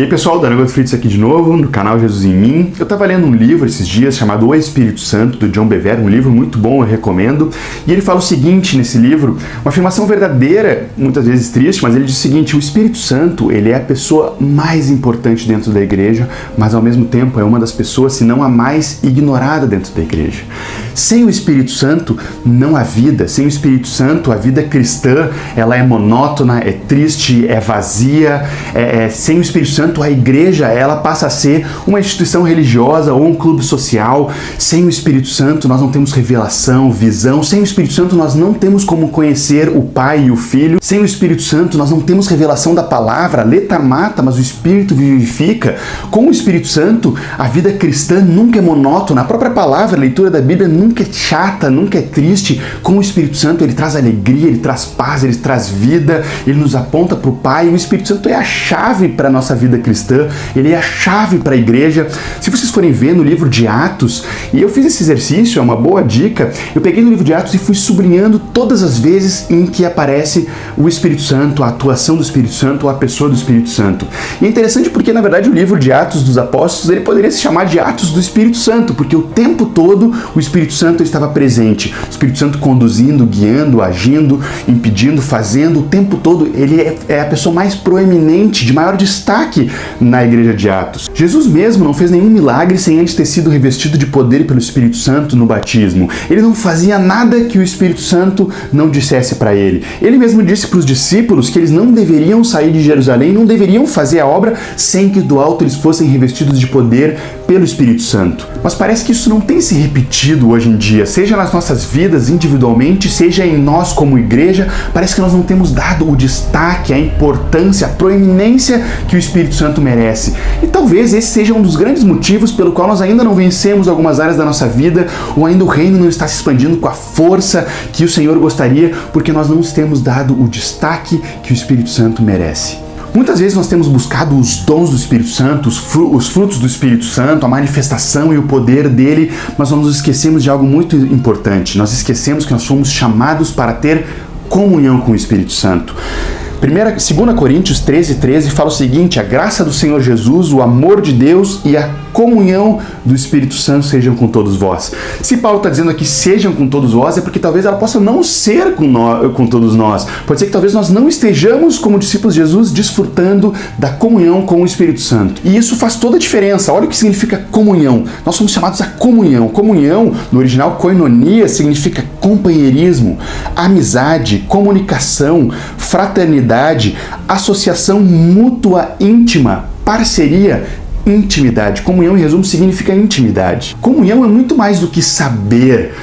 E aí pessoal, Daniel Fritz aqui de novo, no canal Jesus em Mim. Eu tava lendo um livro esses dias chamado O Espírito Santo, do John Bevere, um livro muito bom, eu recomendo. E ele fala o seguinte nesse livro, uma afirmação verdadeira, muitas vezes triste, mas ele diz o seguinte: o Espírito Santo, ele é a pessoa mais importante dentro da igreja, mas ao mesmo tempo é uma das pessoas, se não a mais ignorada dentro da igreja. Sem o Espírito Santo não há vida. Sem o Espírito Santo a vida cristã, ela é monótona, é triste, é vazia. Sem o Espírito Santo a igreja, ela passa a ser uma instituição religiosa ou um clube social. Sem o Espírito Santo nós não temos revelação, visão. Sem o Espírito Santo nós não temos como conhecer o Pai e o Filho. Sem o Espírito Santo nós não temos revelação da palavra. A letra mata, mas o Espírito vivifica. Com o Espírito Santo a vida cristã nunca é monótona. A própria palavra, a leitura da Bíblia nunca é chata, nunca é triste. Com o Espírito Santo ele traz alegria, ele traz paz, ele traz vida, ele nos aponta para o Pai. O Espírito Santo é a chave para a nossa vida cristã, ele é a chave para a igreja. Se vocês forem ver no livro de Atos, e eu fiz esse exercício, é uma boa dica, eu peguei no livro de Atos e fui sublinhando todas as vezes em que aparece o Espírito Santo, a atuação do Espírito Santo ou a pessoa do Espírito Santo. E é interessante porque, na verdade, o livro de Atos dos Apóstolos, ele poderia se chamar de Atos do Espírito Santo, porque o tempo todo o Espírito Santo estava presente. O Espírito Santo conduzindo, guiando, agindo, impedindo, fazendo, o tempo todo. Ele é a pessoa mais proeminente, de maior destaque na igreja de Atos. Jesus mesmo não fez nenhum milagre sem antes ter sido revestido de poder pelo Espírito Santo no batismo. Ele não fazia nada que o Espírito Santo não dissesse para ele. Ele mesmo disse para os discípulos que eles não deveriam sair de Jerusalém, não deveriam fazer a obra sem que do alto eles fossem revestidos de poder pelo Espírito Santo. Mas parece que isso não tem se repetido hoje em dia, seja nas nossas vidas individualmente, seja em nós como igreja. Parece que nós não temos dado o destaque, a importância, a proeminência que o Espírito Santo merece. E talvez esse seja um dos grandes motivos pelo qual nós ainda não vencemos algumas áreas da nossa vida, ou ainda o reino não está se expandindo com a força que o Senhor gostaria, porque nós não temos dado o destaque que o Espírito Santo merece. Muitas vezes nós temos buscado os dons do Espírito Santo, os frutos do Espírito Santo, a manifestação e o poder dele, mas nós nos esquecemos de algo muito importante. Nós esquecemos que nós fomos chamados para ter comunhão com o Espírito Santo. 2 Coríntios 13:13 fala o seguinte: a graça do Senhor Jesus, o amor de Deus e a comunhão do Espírito Santo sejam com todos vós. Se Paulo está dizendo aqui sejam com todos vós, é porque talvez ela possa não ser com todos nós. Pode ser que talvez nós não estejamos como discípulos de Jesus desfrutando da comunhão com o Espírito Santo. E isso faz toda a diferença. Olha o que significa comunhão. Nós somos chamados a comunhão. Comunhão, no original koinonia, significa companheirismo, amizade, comunicação, fraternidade, associação mútua íntima, parceria, intimidade. Comunhão, em resumo, significa intimidade. Comunhão é muito mais do que saber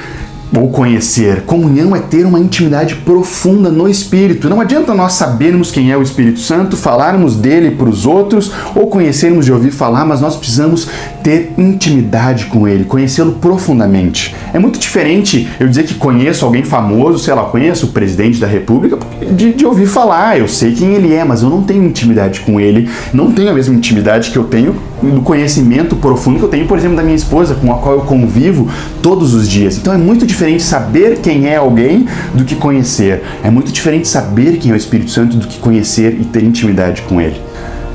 ou conhecer. Comunhão é ter uma intimidade profunda no Espírito. Não adianta nós sabermos quem é o Espírito Santo, falarmos dele para os outros ou conhecermos de ouvir falar, mas nós precisamos ter intimidade com ele, conhecê-lo profundamente. É muito diferente eu dizer que conheço alguém famoso, sei lá, conheço o presidente da República, de ouvir falar, eu sei quem ele é, mas eu não tenho intimidade com ele, não tenho a mesma intimidade que eu tenho do conhecimento profundo que eu tenho, por exemplo, da minha esposa, com a qual eu convivo todos os dias. Então é muito diferente saber quem é alguém do que conhecer. É muito diferente saber quem é o Espírito Santo do que conhecer e ter intimidade com ele.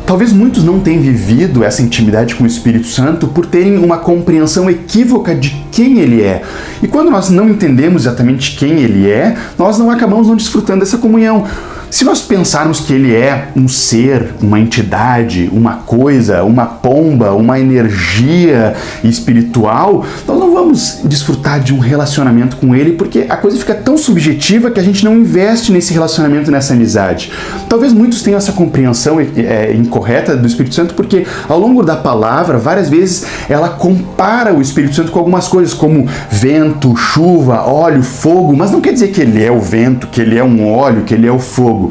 Talvez muitos não tenham vivido essa intimidade com o Espírito Santo por terem uma compreensão equívoca de quem ele é. E quando nós não entendemos exatamente quem ele é, nós não acabamos não desfrutando dessa comunhão. Se nós pensarmos que ele é um ser, uma entidade, uma coisa, uma pomba, uma energia espiritual, nós não vamos desfrutar de um relacionamento com ele, porque a coisa fica tão subjetiva que a gente não investe nesse relacionamento, nessa amizade. Talvez muitos tenham essa compreensão incorreta do Espírito Santo, porque ao longo da palavra, várias vezes, ela compara o Espírito Santo com algumas coisas, como vento, chuva, óleo, fogo, mas não quer dizer que ele é o vento, que ele é um óleo, que ele é o fogo.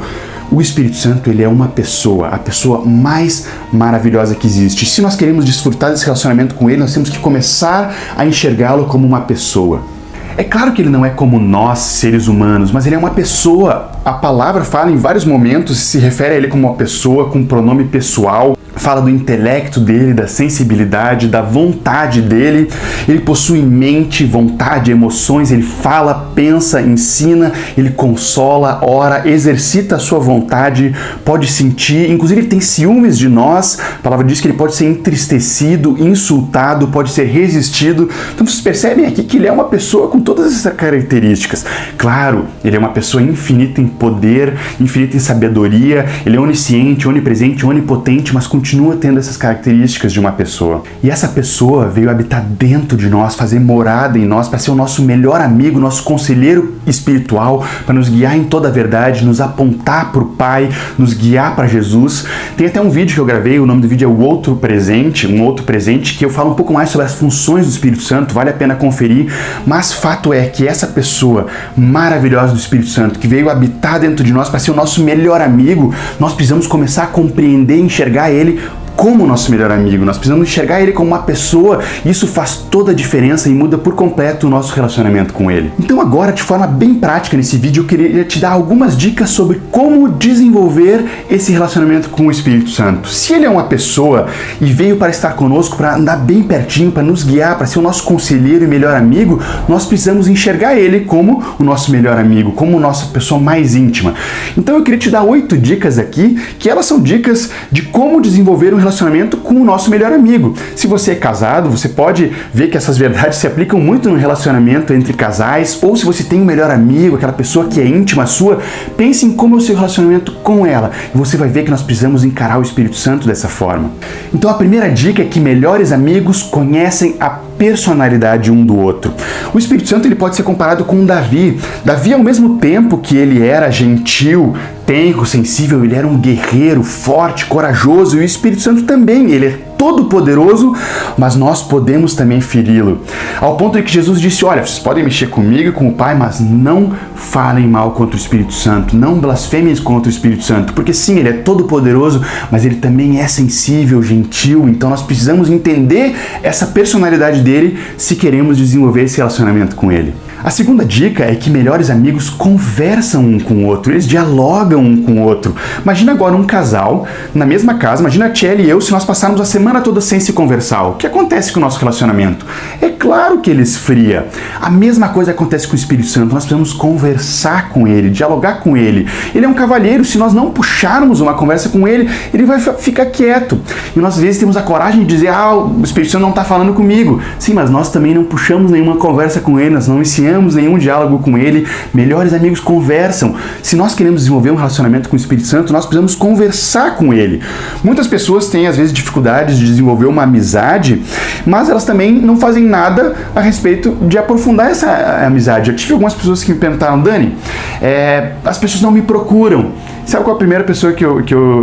O Espírito Santo, ele é uma pessoa, a pessoa mais maravilhosa que existe. Se nós queremos desfrutar desse relacionamento com ele, nós temos que começar a enxergá-lo como uma pessoa. É claro que ele não é como nós, seres humanos, mas ele é uma pessoa. A palavra fala em vários momentos, se refere a ele como uma pessoa, com pronome pessoal, fala do intelecto dele, da sensibilidade, da vontade dele. Ele possui mente, vontade, emoções, ele fala, pensa, ensina, ele consola, ora, exercita a sua vontade, pode sentir, inclusive ele tem ciúmes de nós. A palavra diz que ele pode ser entristecido, insultado, pode ser resistido. Então vocês percebem aqui que ele é uma pessoa com todas essas características. Claro, ele é uma pessoa infinita em poder, infinita em sabedoria, ele é onisciente, onipresente, onipotente, mas continua tendo essas características de uma pessoa. E essa pessoa veio habitar dentro de nós, fazer morada em nós, para ser o nosso melhor amigo, nosso conselheiro espiritual, para nos guiar em toda a verdade, nos apontar para o Pai, nos guiar para Jesus. Tem até um vídeo que eu gravei, o nome do vídeo é um outro presente, que eu falo um pouco mais sobre as funções do Espírito Santo, vale a pena conferir, mas fato é que essa pessoa maravilhosa do Espírito Santo, que veio habitar dentro de nós para ser o nosso melhor amigo, nós precisamos começar a compreender e enxergar ele como nosso melhor amigo. Nós precisamos enxergar ele como uma pessoa, e isso faz toda a diferença e muda por completo o nosso relacionamento com ele. Então agora, de forma bem prática nesse vídeo, eu queria te dar algumas dicas sobre como desenvolver esse relacionamento com o Espírito Santo. Se ele é uma pessoa e veio para estar conosco, para andar bem pertinho, para nos guiar, para ser o nosso conselheiro e melhor amigo, nós precisamos enxergar ele como o nosso melhor amigo, como a nossa pessoa mais íntima. Então eu queria te dar 8 dicas aqui, que elas são dicas de como desenvolver um relacionamento com o nosso melhor amigo. Se você é casado, você pode ver que essas verdades se aplicam muito no relacionamento entre casais, ou se você tem um melhor amigo, aquela pessoa que é íntima sua, pense em como é o seu relacionamento com ela, e você vai ver que nós precisamos encarar o Espírito Santo dessa forma. Então a primeira dica é que melhores amigos conhecem a personalidade um do outro. O Espírito Santo ele pode ser comparado com Davi. Davi, ao mesmo tempo que ele era gentil, tenro, sensível, ele era um guerreiro, forte, corajoso, e o Espírito Santo também, ele é todo-poderoso, mas nós podemos também feri-lo. Ao ponto de que Jesus disse, olha, vocês podem mexer comigo e com o Pai, mas não falem mal contra o Espírito Santo, não blasfemem contra o Espírito Santo, porque sim, ele é todo-poderoso, mas ele também é sensível, gentil, então nós precisamos entender essa personalidade dele se queremos desenvolver esse relacionamento com ele. A segunda dica é que melhores amigos conversam um com o outro, eles dialogam um com o outro. Imagina agora um casal na mesma casa, imagina a Tchela e eu, se nós passarmos a semana toda sem se conversar. O que acontece com o nosso relacionamento? É claro que ele esfria. A mesma coisa acontece com o Espírito Santo, nós precisamos conversar com ele, dialogar com ele. Ele é um cavalheiro, se nós não puxarmos uma conversa com ele, ele vai ficar quieto. E nós às vezes temos a coragem de dizer, o Espírito Santo não está falando comigo. Sim, mas nós também não puxamos nenhuma conversa com ele, nós não ensinamos nenhum diálogo com ele. Melhores amigos conversam. Se nós queremos desenvolver um relacionamento com o Espírito Santo, nós precisamos conversar com ele. Muitas pessoas têm às vezes dificuldades de desenvolver uma amizade, mas elas também não fazem nada a respeito de aprofundar essa amizade. Eu tive algumas pessoas que me perguntaram, Dani, as pessoas não me procuram. Sabe qual a primeira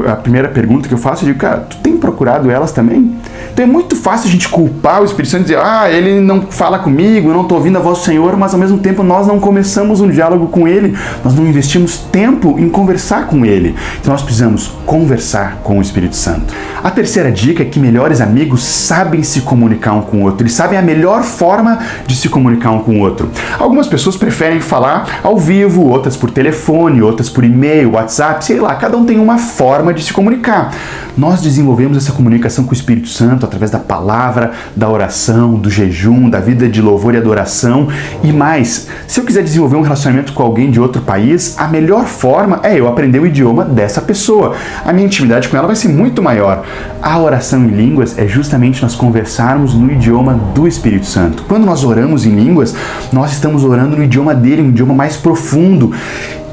a primeira pergunta que eu faço? Eu digo, cara, tu tem procurado elas também? Então é muito fácil a gente culpar o Espírito Santo e dizer, ele não fala comigo, eu não estou ouvindo a voz do Senhor, mas ao mesmo tempo nós não começamos um diálogo com ele, nós não investimos tempo em conversar com ele. Então nós precisamos conversar com o Espírito Santo. A terceira dica é que melhores amigos sabem se comunicar um com o outro, eles sabem a melhor forma de se comunicar um com o outro. Algumas pessoas preferem falar ao vivo, outras por telefone, outras por e-mail, WhatsApp, sei lá, cada um tem uma forma de se comunicar. Nós desenvolvemos essa comunicação com o Espírito Santo através da palavra, da oração, do jejum, da vida de louvor e adoração e mais. Se eu quiser desenvolver um relacionamento com alguém de outro país, a melhor forma é eu aprender o idioma dessa pessoa. A minha intimidade com ela vai ser muito maior. A oração em línguas é justamente nós conversarmos no idioma do Espírito Santo. Quando nós oramos em línguas, nós estamos orando no idioma dele, um idioma mais profundo.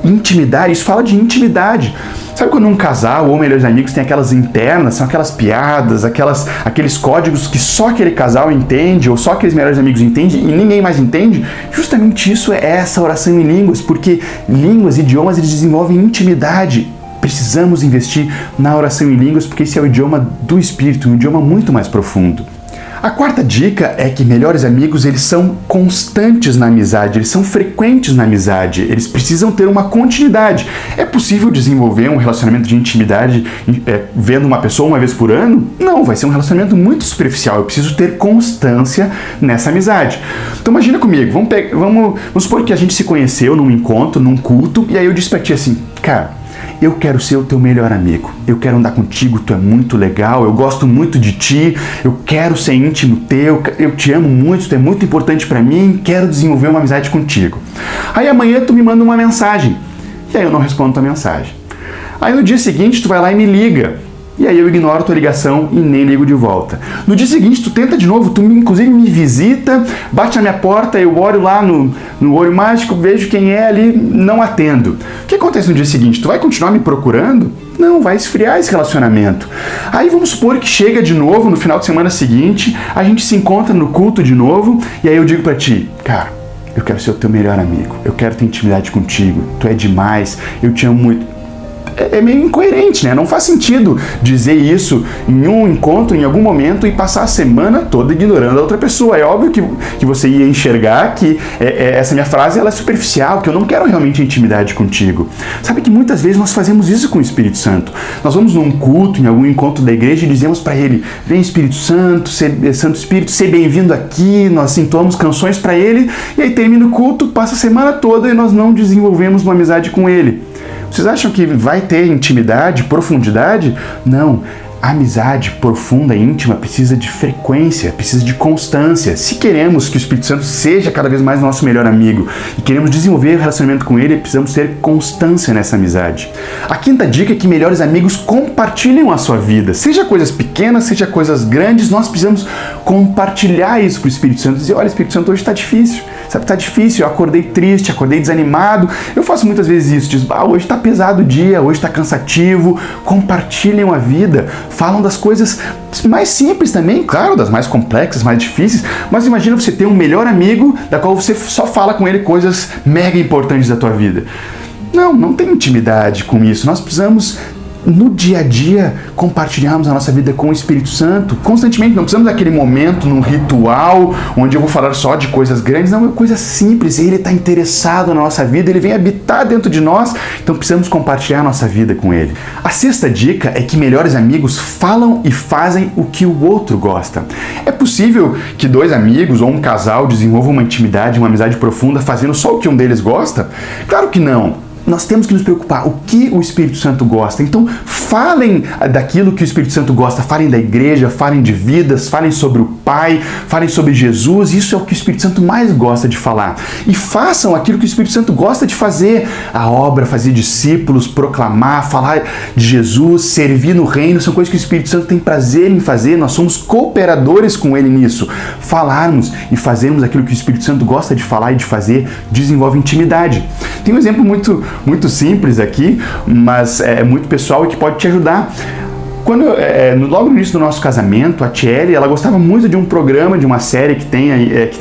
Intimidade, isso fala de intimidade. Sabe quando um casal ou melhores amigos tem aquelas internas, são aquelas piadas, aqueles códigos que só aquele casal entende ou só aqueles melhores amigos entendem e ninguém mais entende? Justamente isso é essa oração em línguas, porque línguas, idiomas, eles desenvolvem intimidade. Precisamos investir na oração em línguas porque esse é o idioma do Espírito, um idioma muito mais profundo. A quarta dica é que melhores amigos, eles são constantes na amizade, eles são frequentes na amizade, eles precisam ter uma continuidade. É possível desenvolver um relacionamento de intimidade vendo uma pessoa uma vez por ano? Não, vai ser um relacionamento muito superficial, eu preciso ter constância nessa amizade. Então imagina comigo, vamos supor que a gente se conheceu num encontro, num culto, e aí eu disse pra ti assim, cara, eu quero ser o teu melhor amigo, eu quero andar contigo, tu é muito legal, eu gosto muito de ti, eu quero ser íntimo teu, eu te amo muito, tu é muito importante pra mim, quero desenvolver uma amizade contigo. Aí amanhã tu me manda uma mensagem, e aí eu não respondo tua mensagem. Aí no dia seguinte tu vai lá e me liga, e aí eu ignoro tua ligação e nem ligo de volta. No dia seguinte tu tenta de novo, tu inclusive me visita, bate na minha porta, eu olho lá no olho mágico, vejo quem é ali, não atendo. O que acontece no dia seguinte? Tu vai continuar me procurando? Não, vai esfriar esse relacionamento. Aí vamos supor que chega de novo no final de semana seguinte, a gente se encontra no culto de novo, e aí eu digo pra ti, cara, eu quero ser o teu melhor amigo, eu quero ter intimidade contigo, tu é demais, eu te amo muito. É meio incoerente, né? Não faz sentido dizer isso em um encontro, em algum momento, e passar a semana toda ignorando a outra pessoa. É óbvio que você ia enxergar que essa minha frase ela é superficial, que eu não quero realmente intimidade contigo. Sabe que muitas vezes nós fazemos isso com o Espírito Santo. Nós vamos num culto, em algum encontro da igreja e dizemos para ele, vem Espírito Santo, Santo Espírito, seja bem-vindo aqui, nós entoamos canções para ele, e aí termina o culto, passa a semana toda e nós não desenvolvemos uma amizade com ele. Vocês acham que vai ter intimidade, profundidade? Não. A amizade profunda e íntima precisa de frequência, precisa de constância. Se queremos que o Espírito Santo seja cada vez mais nosso melhor amigo e queremos desenvolver o relacionamento com ele, precisamos ter constância nessa amizade. A quinta dica é que melhores amigos compartilham a sua vida. Seja coisas pequenas, seja coisas grandes, nós precisamos compartilhar isso com o Espírito Santo. Dizer, olha, Espírito Santo, hoje está difícil. Sabe, tá difícil, eu acordei triste, acordei desanimado. Eu faço muitas vezes isso, diz, hoje tá pesado o dia, hoje tá cansativo. Compartilham a vida, falam das coisas mais simples também, claro, das mais complexas, mais difíceis, mas imagina você ter um melhor amigo da qual você só fala com ele coisas mega importantes da tua vida. Não tem intimidade com isso, nós precisamos no dia a dia compartilharmos a nossa vida com o Espírito Santo constantemente. Não precisamos daquele momento num ritual onde eu vou falar só de coisas grandes, não, é coisa simples. Ele está interessado na nossa vida, ele vem habitar dentro de nós, então precisamos compartilhar a nossa vida com ele. A sexta dica é que melhores amigos falam e fazem o que o outro gosta. É possível que dois amigos ou um casal desenvolvam uma intimidade, uma amizade profunda fazendo só o que um deles gosta? Claro que não. Nós temos que nos preocupar o que o Espírito Santo gosta. Então, falem daquilo que o Espírito Santo gosta. Falem da igreja, falem de vidas, falem sobre o Pai, falem sobre Jesus. Isso é o que o Espírito Santo mais gosta de falar. E façam aquilo que o Espírito Santo gosta de fazer. A obra, fazer discípulos, proclamar, falar de Jesus, servir no reino. São coisas que o Espírito Santo tem prazer em fazer. Nós somos cooperadores com Ele nisso. Falarmos e fazermos aquilo que o Espírito Santo gosta de falar e de fazer desenvolve intimidade. Tem um exemplo muito simples aqui, mas é muito pessoal e que pode te ajudar. Logo no início do nosso casamento, a Thierry, ela gostava muito de um programa, de uma série que tem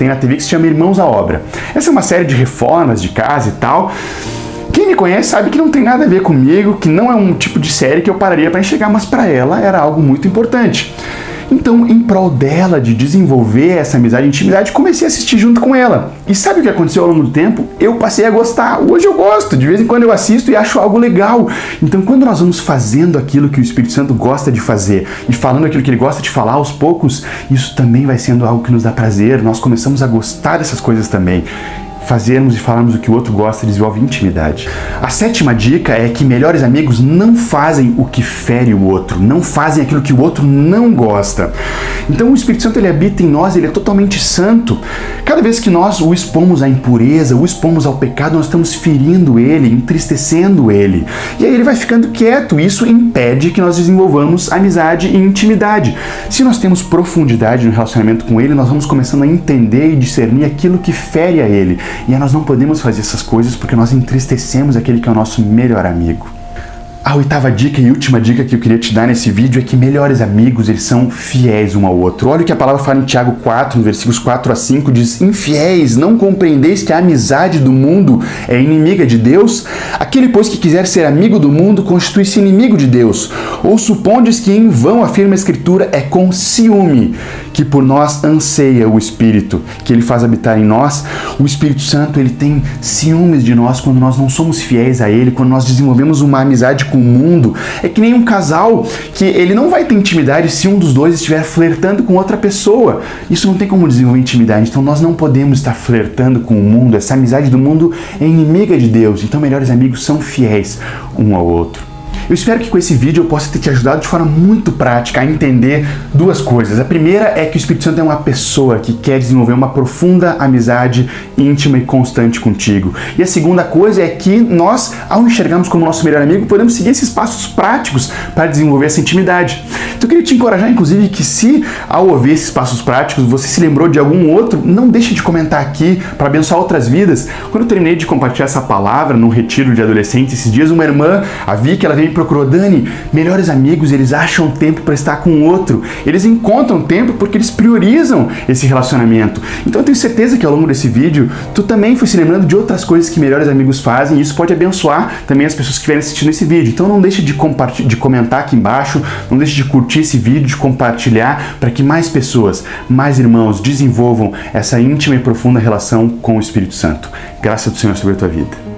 na TV que se chama Irmãos à Obra. Essa é uma série de reformas de casa e tal. Quem me conhece sabe que não tem nada a ver comigo, que não é um tipo de série que eu pararia para enxergar, mas para ela era algo muito importante. Então, em prol dela, de desenvolver essa amizade e intimidade, comecei a assistir junto com ela. E sabe o que aconteceu ao longo do tempo? Eu passei a gostar. Hoje eu gosto. De vez em quando eu assisto e acho algo legal. Então, quando nós vamos fazendo aquilo que o Espírito Santo gosta de fazer e falando aquilo que ele gosta de falar aos poucos, isso também vai sendo algo que nos dá prazer. Nós começamos a gostar dessas coisas também. Fazermos e falarmos o que o outro gosta desenvolve intimidade. A sétima dica é que melhores amigos não fazem o que fere o outro, não fazem aquilo que o outro não gosta. Então o Espírito Santo ele habita em nós, ele é totalmente santo. Cada vez que nós o expomos à impureza, o expomos ao pecado, nós estamos ferindo ele, entristecendo ele. E aí ele vai ficando quieto, e isso impede que nós desenvolvamos amizade e intimidade. Se nós temos profundidade no relacionamento com ele, nós vamos começando a entender e discernir aquilo que fere a ele. E nós não podemos fazer essas coisas porque nós entristecemos aquele que é o nosso melhor amigo. A oitava dica e última dica que eu queria te dar nesse vídeo é que melhores amigos, eles são fiéis um ao outro. Olha o que a palavra fala em Tiago 4, no versículos 4 a 5, diz: infiéis, não compreendeis que a amizade do mundo é inimiga de Deus? Aquele, pois, que quiser ser amigo do mundo, constitui-se inimigo de Deus. Ou supondes que em vão, afirma a Escritura, é com ciúme que por nós anseia o Espírito, que ele faz habitar em nós. O Espírito Santo, ele tem ciúmes de nós quando nós não somos fiéis a ele, quando nós desenvolvemos uma amizade com com o mundo. É que nem um casal que ele não vai ter intimidade se um dos dois estiver flertando com outra pessoa. Isso não tem como desenvolver intimidade, então nós não podemos estar flertando com o mundo. Essa amizade do mundo é inimiga de Deus, então melhores amigos são fiéis um ao outro. Eu espero que com esse vídeo eu possa ter te ajudado de forma muito prática a entender duas coisas. A primeira é que o Espírito Santo é uma pessoa que quer desenvolver uma profunda amizade íntima e constante contigo. E a segunda coisa é que nós, ao enxergarmos como nosso melhor amigo, podemos seguir esses passos práticos para desenvolver essa intimidade. Então eu queria te encorajar, inclusive, que se ao ouvir esses passos práticos você se lembrou de algum outro, não deixe de comentar aqui para abençoar outras vidas. Quando eu terminei de compartilhar essa palavra num retiro de adolescentes esses dias, uma irmã, a Vicky, ela veio procurou: Dani, melhores amigos, eles acham tempo para estar com o outro. Eles encontram tempo porque eles priorizam esse relacionamento. Então eu tenho certeza que ao longo desse vídeo, tu também foi se lembrando de outras coisas que melhores amigos fazem, e isso pode abençoar também as pessoas que estiverem assistindo esse vídeo. Então não deixe de comentar aqui embaixo, não deixe de curtir esse vídeo, de compartilhar, para que mais pessoas, mais irmãos desenvolvam essa íntima e profunda relação com o Espírito Santo. Graça do Senhor sobre a tua vida.